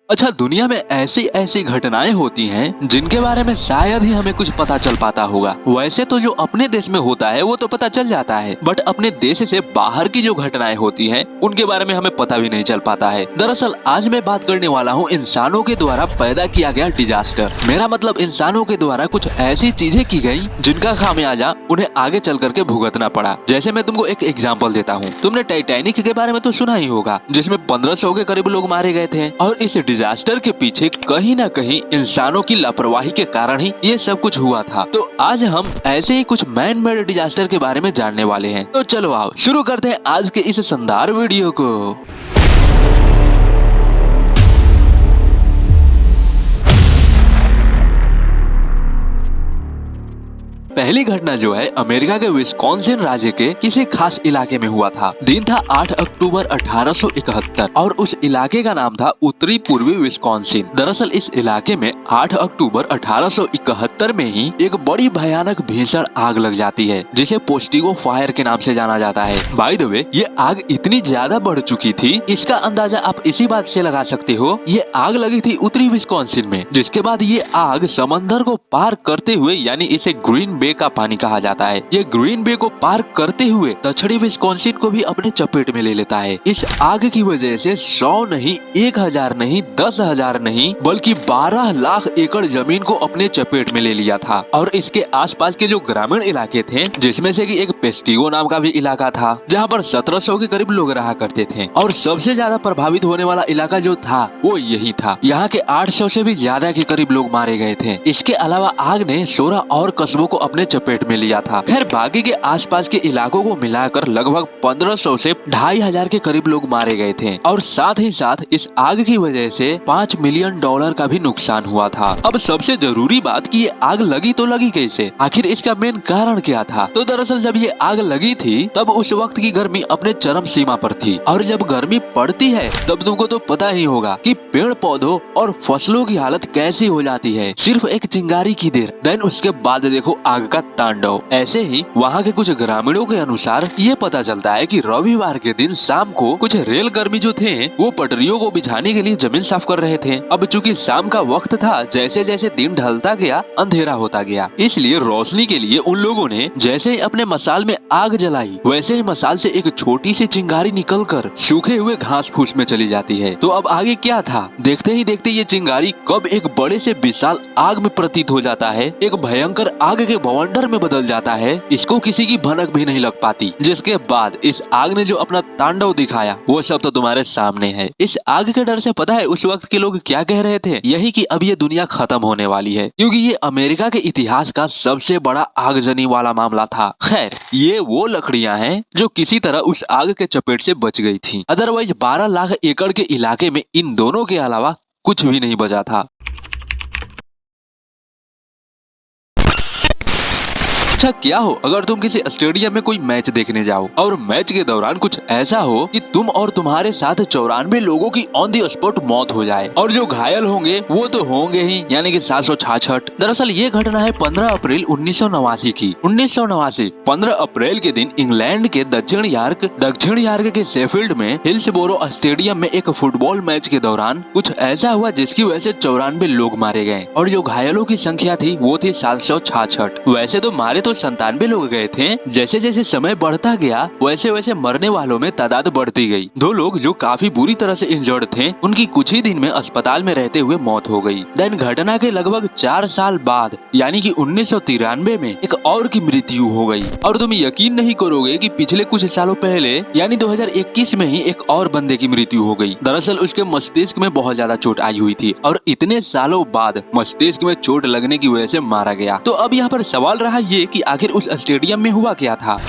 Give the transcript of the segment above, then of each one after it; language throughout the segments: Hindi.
अच्छा, दुनिया में ऐसी ऐसी घटनाएं होती हैं जिनके बारे में शायद ही हमें कुछ पता चल पाता होगा। वैसे तो जो अपने देश में होता है वो तो पता चल जाता है, बट अपने देश से बाहर की जो घटनाएं होती हैं उनके बारे में हमें पता भी नहीं चल पाता है। दरअसल आज मैं बात करने वाला हूँ इंसानों के द्वारा पैदा किया गया डिजास्टर। मेरा मतलब इंसानों के द्वारा कुछ ऐसी चीजें की गई जिनका खामियाजा उन्हें आगे चल करके भुगतना पड़ा। जैसे मैं तुमको एक एग्जाम्पल देता हूँ। तुमने टाइटैनिक के बारे में तो सुना ही होगा, जिसमें 1500 के करीब लोग मारे गए थे, और इस डिजास्टर के पीछे कहीं न कहीं इंसानों की लापरवाही के कारण ही ये सब कुछ हुआ था। तो आज हम ऐसे ही कुछ मैन मेड डिजास्टर के बारे में जानने वाले हैं। तो चलो आओ शुरू करते हैं आज के इस शानदार वीडियो को। पहली घटना जो है अमेरिका के विस्कॉन्सिन राज्य के किसी खास इलाके में हुआ था। दिन था 8 अक्टूबर 1871 और उस इलाके का नाम था उत्तरी पूर्वी विस्कॉन्सिन। दरअसल इस इलाके में 8 अक्टूबर 1871 में ही एक बड़ी भयानक भीषण आग लग जाती है, जिसे पोस्टिगो फायर के नाम से जाना जाता है। बाय द वे, ये आग इतनी ज्यादा बढ़ चुकी थी, इसका अंदाजा आप इसी बात से लगा सकते हो। ये आग लगी थी उत्तरी विस्कॉन्सिन में, जिसके बाद ये आग समंदर को पार करते हुए, यानी इसे ग्रीन बे का पानी कहा जाता है, ये ग्रीन बे को पार करते हुए दक्षिणी विस्कॉन्सिन को भी अपने चपेट में ले लेता है। इस आग की वजह से 100 नहीं, 1000 नहीं, 10,000 नहीं, बल्कि 12 लाख एकड़ जमीन को अपने चपेट में ले लिया था। और इसके आसपास के जो ग्रामीण इलाके थे, जिसमें से कि एक पेस्टिगो नाम का भी इलाका था, जहाँ पर 1700 के करीब लोग रहा करते थे, और सबसे ज्यादा प्रभावित होने वाला इलाका जो था वो यही था। यहाँ के 800 से भी ज्यादा के करीब लोग मारे गए थे। इसके अलावा आग ने 16 और कस्बों को अपने चपेट में लिया था। खैर, बाकी के आसपास के इलाकों को मिलाकर लगभग 1500 से 2500 के करीब लोग मारे गए थे, और साथ ही साथ इस आग की वजह से $5 मिलियन का भी नुकसान हुआ था। अब सबसे जरूरी बात कि ये आग लगी तो लगी कैसे, आखिर इसका मेन कारण क्या था? तो दरअसल जब ये आग लगी थी तब उस वक्त की गर्मी अपने चरम सीमा पर थी, और जब गर्मी पड़ती है तब तुमको तो पता ही होगा कि पेड़ पौधों और फसलों की हालत कैसी हो जाती है। सिर्फ एक चिंगारी की देर, देन उसके बाद देखो आग का तांडव। ऐसे ही वहाँ के कुछ ग्रामीणों के अनुसार ये पता चलता है कि रविवार के दिन शाम को कुछ रेल कर्मी जो थे वो पटरियों को बिछाने के लिए जमीन साफ कर रहे थे। अब चूंकि शाम का वक्त था, जैसे जैसे दिन ढलता गया अंधेरा होता गया, इसलिए रोशनी के लिए उन लोगों ने जैसे ही अपने मसाल में आग जलाई, वैसे ही मसाल से एक छोटी सी चिंगारी निकलकर सूखे हुए घास फूस में चली जाती है। तो अब आगे क्या था? देखते ही देखते ये चिंगारी कब एक बड़े से विशाल आग में प्रतीत हो जाता है, एक भयंकर आग के बवंडर में बदल जाता है। इसको किसी की भनक भी नहीं लग पाती। जिसके बाद इस आग ने जो अपना तांडव दिखाया वो सब तो तुम्हारे सामने है। इस आग के डर से पता है उस वक्त के लोग क्या कह रहे थे? यही कि अब ये दुनिया खत्म होने वाली है, क्योंकि ये अमेरिका के इतिहास का सबसे बड़ा आगजनी वाला मामला था। खैर, ये वो लकड़ियां हैं जो किसी तरह उस आग के चपेट से बच गई थी। अदरवाइज 12 लाख एकड़ के इलाके में इन दोनों के अलावा कुछ भी नहीं बचा था। अच्छा, क्या हो अगर तुम किसी स्टेडियम में कोई मैच देखने जाओ और मैच के दौरान कुछ ऐसा हो कि तुम और तुम्हारे साथ 94 लोगों की ऑन दी स्पॉट मौत हो जाए, और जो घायल होंगे वो तो होंगे ही, यानी कि 766। दरअसल ये घटना है 15 अप्रैल 1989 की। 1989 15 अप्रैल के दिन इंग्लैंड के दक्षिण यार्क के शेफील्ड में हिल्सबोरो स्टेडियम में एक फुटबॉल मैच के दौरान कुछ ऐसा हुआ जिसकी वजह से 94 लोग मारे गए, और जो घायलों की संख्या थी वो थी 766। वैसे तो मारे तो 97 लोग गए थे। जैसे जैसे समय बढ़ता गया वैसे वैसे मरने वालों में तादाद बढ़ती गई। 2 लोग जो काफी बुरी तरह से इंजर्ड थे, उनकी कुछ ही दिन में अस्पताल में रहते हुए मौत हो गई। देन घटना के लगभग 4 साल बाद, यानी कि 1993 में एक और की मृत्यु हो गई। और तुम यकीन नहीं करोगे कि पिछले कुछ सालों पहले, यानी 2021 में ही एक और बंदे की मृत्यु हो गई। दरअसल उसके मस्तिष्क में बहुत ज्यादा चोट आई हुई थी, और इतने सालों बाद मस्तिष्क में चोट लगने की वजह से मारा गया। तो अब यहाँ पर सवाल रहा ये कि आखिर उस स्टेडियम में हुआ क्या था?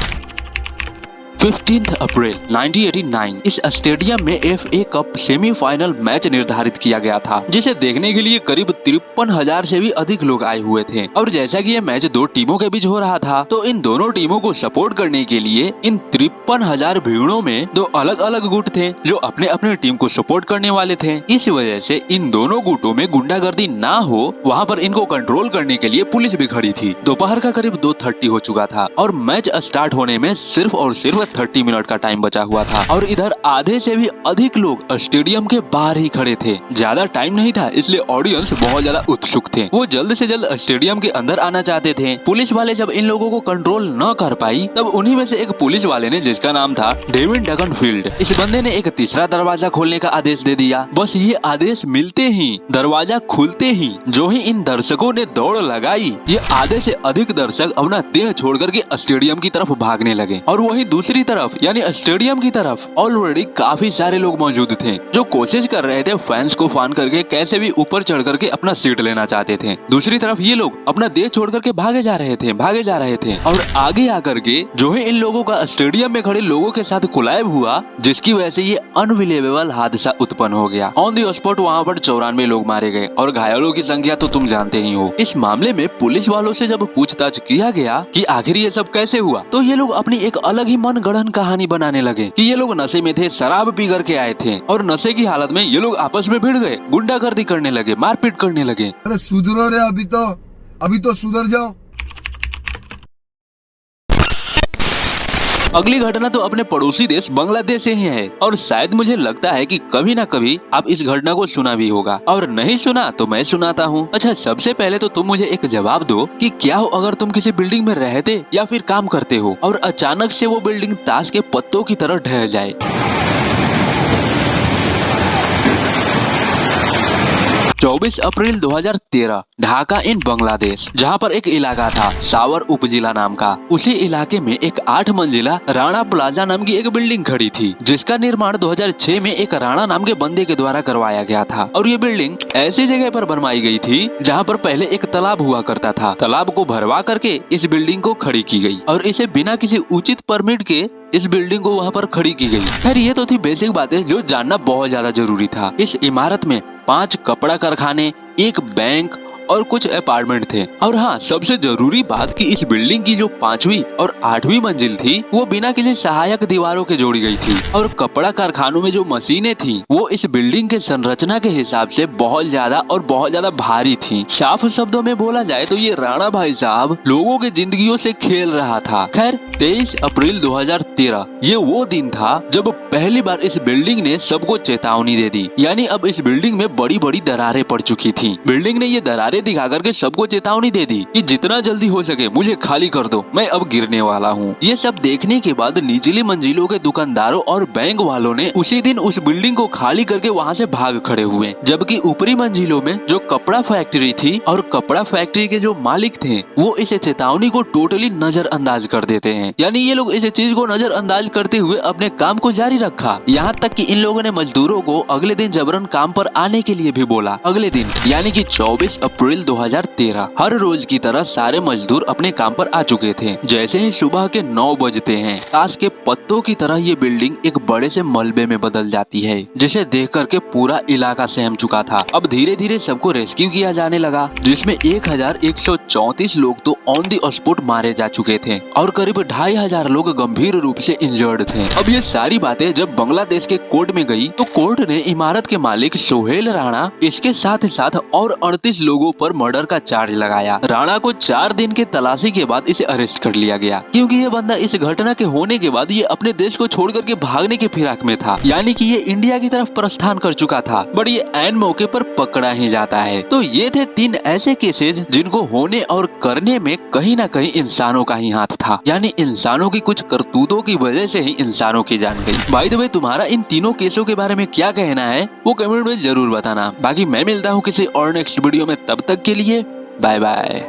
15 अप्रैल 1989 इस स्टेडियम में FA कप सेमीफाइनल मैच निर्धारित किया गया था, जिसे देखने के लिए करीब 53,000 से भी अधिक लोग आए हुए थे। और जैसा कि ये मैच 2 टीमों के बीच हो रहा था, तो इन दोनों टीमों को सपोर्ट करने के लिए इन 53,000 भीड़ों में 2 अलग अलग गुट थे जो अपने अपने टीम को सपोर्ट करने वाले थे। इस वजह से इन दोनों गुटों में गुंडागर्दी ना हो, वहाँ पर इनको कंट्रोल करने के लिए पुलिस भी खड़ी थी। दोपहर का करीब 2:30 हो चुका था, और मैच स्टार्ट होने में सिर्फ और सिर्फ 30 मिनट का टाइम बचा हुआ था और इधर आधे से भी अधिक लोग स्टेडियम के बाहर ही खड़े थे। ज्यादा टाइम नहीं था, इसलिए ऑडियंस बहुत ज्यादा उत्सुक थे। वो जल्द से जल्द स्टेडियम के अंदर आना चाहते थे। पुलिस वाले जब इन लोगों को कंट्रोल न कर पाई, तब उन्हीं में से एक पुलिस वाले ने, जिसका नाम था डेविड डगनफील्ड, इस बंदे ने एक तीसरा दरवाजा खोलने का आदेश दे दिया। बस ये आदेश मिलते ही, दरवाजा खुलते ही, जो ही इन दर्शकों ने दौड़ लगाई, ये आधे से अधिक दर्शक अपना देह छोड़ करके स्टेडियम की तरफ भागने लगे। और वहीं दूसरी तरफ यानी स्टेडियम की तरफ ऑलरेडी काफी सारे लोग मौजूद थे जो कोशिश कर रहे थे फैंस को फान करके कैसे भी ऊपर चढ़ करके अपना सीट लेना चाहते थे। दूसरी तरफ ये लोग अपना देह छोड़ करके भागे जा रहे थे और आगे आकर के जो है इन लोगों का स्टेडियम में खड़े लोगों के साथ कोलैब हुआ, जिसकी वजह से ये अनबिलीवेबल हादसा उत्पन्न हो गया। ऑन द स्पॉट वहाँ पर 94 लोग मारे गए और घायलों की संख्या तो तुम जानते ही हो। इस मामले में पुलिस वालों से जब पूछताछ किया गया कि आखिर ये सब कैसे हुआ, तो ये लोग अपनी एक अलग ही मनगढ़ंत कहानी बनाने लगे कि ये लोग नशे में थे, शराब पी करके आए थे और नशे की हालत में ये लोग आपस में भिड़ गए, गुंडागर्दी करने लगे, मारपीट करने लगे। अरे सुधरो रे, अभी तो सुधर जाओ। अगली घटना तो अपने पड़ोसी देश बांग्लादेश से ही है और शायद मुझे लगता है कि कभी ना कभी आप इस घटना को सुना भी होगा, और नहीं सुना तो मैं सुनाता हूँ। अच्छा, सबसे पहले तो तुम मुझे एक जवाब दो कि क्या हो अगर तुम किसी बिल्डिंग में रहते या फिर काम करते हो और अचानक से वो बिल्डिंग ताश के पत्तों की तरह ढह जाए। 24 अप्रैल 2013 ढाका इन बांग्लादेश, जहां पर एक इलाका था सावर उपजिला नाम का। उसी इलाके में एक 8 मंजिला राणा प्लाजा नाम की एक बिल्डिंग खड़ी थी, जिसका निर्माण 2006 में एक राणा नाम के बंदे के द्वारा करवाया गया था। और ये बिल्डिंग ऐसी जगह पर बनवाई गई थी जहां पर पहले एक तालाब हुआ करता था। तालाब को भरवा करके इस बिल्डिंग को खड़ी की गई और इसे बिना किसी उचित परमिट के इस बिल्डिंग को वहां पर खड़ी की गई। खैर, ये तो थी बेसिक बातें जो जानना बहुत ज्यादा जरूरी था। इस इमारत में 5 कपड़ा कारखाने, एक बैंक और कुछ अपार्टमेंट थे। और हाँ, सबसे जरूरी बात कि इस बिल्डिंग की जो 5वीं और 8वीं मंजिल थी वो बिना किसी सहायक दीवारों के जोड़ी गई थी। और कपड़ा कारखानों में जो मशीनें थी वो इस बिल्डिंग के संरचना के हिसाब से बहुत ज्यादा भारी थी। साफ शब्दों में बोला जाए तो ये राणा भाई साहब लोगों के जिंदगियों से खेल रहा था। खैर, 23 अप्रैल 2013 ये वो दिन था जब पहली बार इस बिल्डिंग ने सबको चेतावनी दे दी। यानी अब इस बिल्डिंग में बड़ी बड़ी दरारें पड़ चुकी थी। बिल्डिंग ने ये दरारें दिखा करके सबको चेतावनी दे दी कि जितना जल्दी हो सके मुझे खाली कर दो, मैं अब गिरने वाला हूँ। ये सब देखने के बाद निचली मंजिलों के दुकानदारों और बैंक वालों ने उसी दिन उस बिल्डिंग को खाली करके वहाँ से भाग खड़े हुए, जबकि ऊपरी मंजिलों में जो कपड़ा फैक्ट्री थी और कपड़ा फैक्ट्री के जो मालिक थे वो इस चेतावनी को टोटली नजरअंदाज कर देते हैं। यानी ये लोग इस चीज को नजरअंदाज करते हुए अपने काम को जारी रखा। यहाँ तक कि इन लोगों ने मजदूरों को अगले दिन जबरन काम पर आने के लिए भी बोला। अगले दिन यानी कि 24 अप्रैल 2013 हर रोज की तरह सारे मजदूर अपने काम पर आ चुके थे। जैसे ही सुबह के 9 बजते हैं, ताश के पत्तों की तरह ये बिल्डिंग एक बड़े से मलबे में बदल जाती है, जिसे देख करके पूरा इलाका सहम चुका था। अब धीरे धीरे सबको रेस्क्यू किया जाने लगा, जिसमें 1134 लोग तो ऑन द स्पॉट मारे जा चुके थे और करीब 2500 लोग गंभीर रूप से इंजर्ड थे। अब ये सारी बातें जब बांग्लादेश के कोर्ट में गई तो कोर्ट ने इमारत के मालिक सोहेल राणा, इसके साथ साथ और 38 लोगों पर मर्डर का चार्ज लगाया। राणा को 4 दिन के तलाशी के बाद इसे अरेस्ट कर लिया गया, क्योंकि ये बंदा इस घटना के होने के बाद ये अपने देश को छोड़ करके भागने के फिराक में था। यानी कि ये इंडिया की तरफ प्रस्थान कर चुका था, बट ये ऐन मौके पर पकड़ा ही जाता है। तो ये थे 3 ऐसे केसेस जिनको होने और करने में कहीं ना कहीं इंसानों का ही हाथ था। यानी इंसानों की कुछ करतूतों की वजह से ही इंसानों की जान गई। बाय द वे, तुम्हारा इन तीनों केसों के बारे में क्या कहना है वो कमेंट में जरूर बताना। बाकी मैं मिलता हूँ किसी और नेक्स्ट वीडियो में, तब तक के लिए बाय बाय।